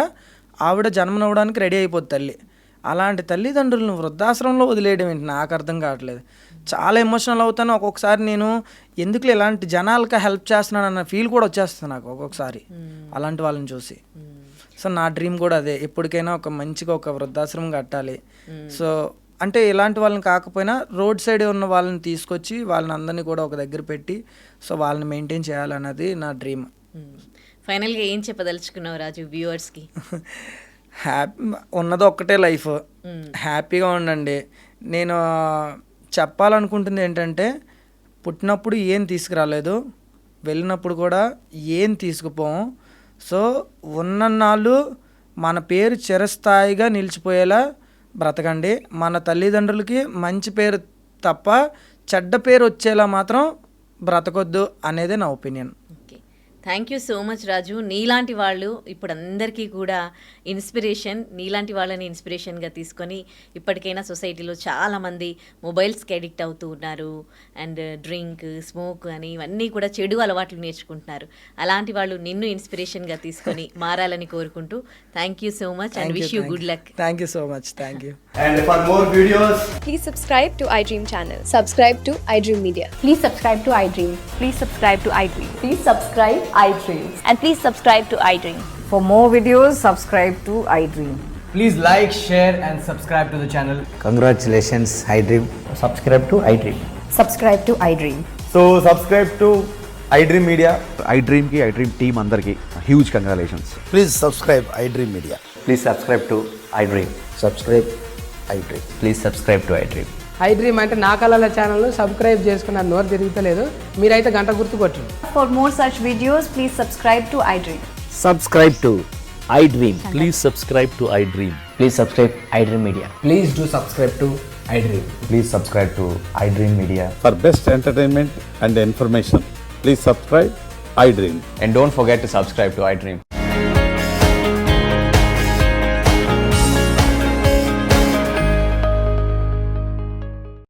ఆవిడ జన్మనివ్వడానికి రెడీ అయిపోద్ది తల్లి. అలాంటి తల్లిదండ్రులను వృద్ధాశ్రమంలో వదిలేయడం ఏంటి నాకు అర్థం కావట్లేదు. చాలా ఎమోషనల్ అవుతాను ఒక్కొక్కసారి. నేను ఎందుకు ఇలాంటి జనాలకి హెల్ప్ చేస్తున్నాను అన్న ఫీల్ కూడా వచ్చేస్తుంది నాకు ఒక్కొక్కసారి అలాంటి వాళ్ళని చూసి. సో నా డ్రీమ్ కూడా అదే, ఎప్పటికైనా మంచిగా ఒక వృద్ధాశ్రమం కట్టాలి. సో అంటే ఇలాంటి వాళ్ళని కాకపోయినా రోడ్ సైడ్ ఉన్న వాళ్ళని తీసుకొచ్చి వాళ్ళని అందరినీ కూడా ఒక దగ్గర పెట్టి సో వాళ్ళని మెయింటైన్ చేయాలన్నది నా డ్రీమ్. ఫైనల్గా ఏం చెప్పదలుచుకున్నావు రాజు వ్యూవర్స్కి? ఉన్నది ఒక్కటే లైఫ్, హ్యాపీగా ఉండండి. నేను చెప్పాలనుకుంటుంది ఏంటంటే పుట్టినప్పుడు ఏం తీసుకురాలేదు, వెళ్ళినప్పుడు కూడా ఏం తీసుకుపోము. సో ఉన్నన్నాళ్ళు మన పేరు చిరస్థాయిగా నిలిచిపోయేలా బ్రతకండి. మన తల్లిదండ్రులకి మంచి పేరు తప్ప చెడ్డ పేరు వచ్చేలా మాత్రం బ్రతకొద్దు అనేదే నా opinion. Thank you so much Raju. నీలాంటి వాళ్ళు ఇప్పుడు అందరికీ కూడా ఇన్స్పిరేషన్. నీలాంటి వాళ్ళని ఇన్స్పిరేషన్గా తీసుకొని ఇప్పటికైనా సొసైటీలో చాలామంది మొబైల్స్కి అడిక్ట్ అవుతూ ఉన్నారు, అండ్ డ్రింక్, స్మోక్ అని ఇవన్నీ కూడా చెడు అలవాట్లు నేర్చుకుంటున్నారు. అలాంటి వాళ్ళు నిన్ను ఇన్స్పిరేషన్గా తీసుకొని మారాలని కోరుకుంటూ thank you so much and wish you good luck. Thank you so much. Thank you. And for more videos, please subscribe to iDream channel. Subscribe to iDream Media. Please subscribe to iDream. Please subscribe to iDream. Please subscribe iDream. And please subscribe to iDream. For more videos, subscribe to iDream. please like, share and subscribe to the channel. Congratulations, iDream. Subscribe to iDream. Subscribe to iDream. So subscribe to iDream Media. ఐ డ్రీమ్కి ఐ డ్రీమ్ టీమ్ అందరికీ huge congratulations. Please subscribe iDream Media. Please subscribe to iDream. Subscribe iDream. Please subscribe to iDream. iDream అంటే నా కళల ఛానల్ సబ్స్క్రైబ్ చేసుకున్న నోరు తిరుగుతలేదు, మీరైతే గంట గుర్తు కొట్టండి. For more such videos, please subscribe to iDream. Subscribe to iDream. Please subscribe to iDream. Please subscribe iDream Media. Please do subscribe to iDream. Please subscribe to iDream Media. For best entertainment and information, please subscribe iDream. And don't forget to subscribe to iDream.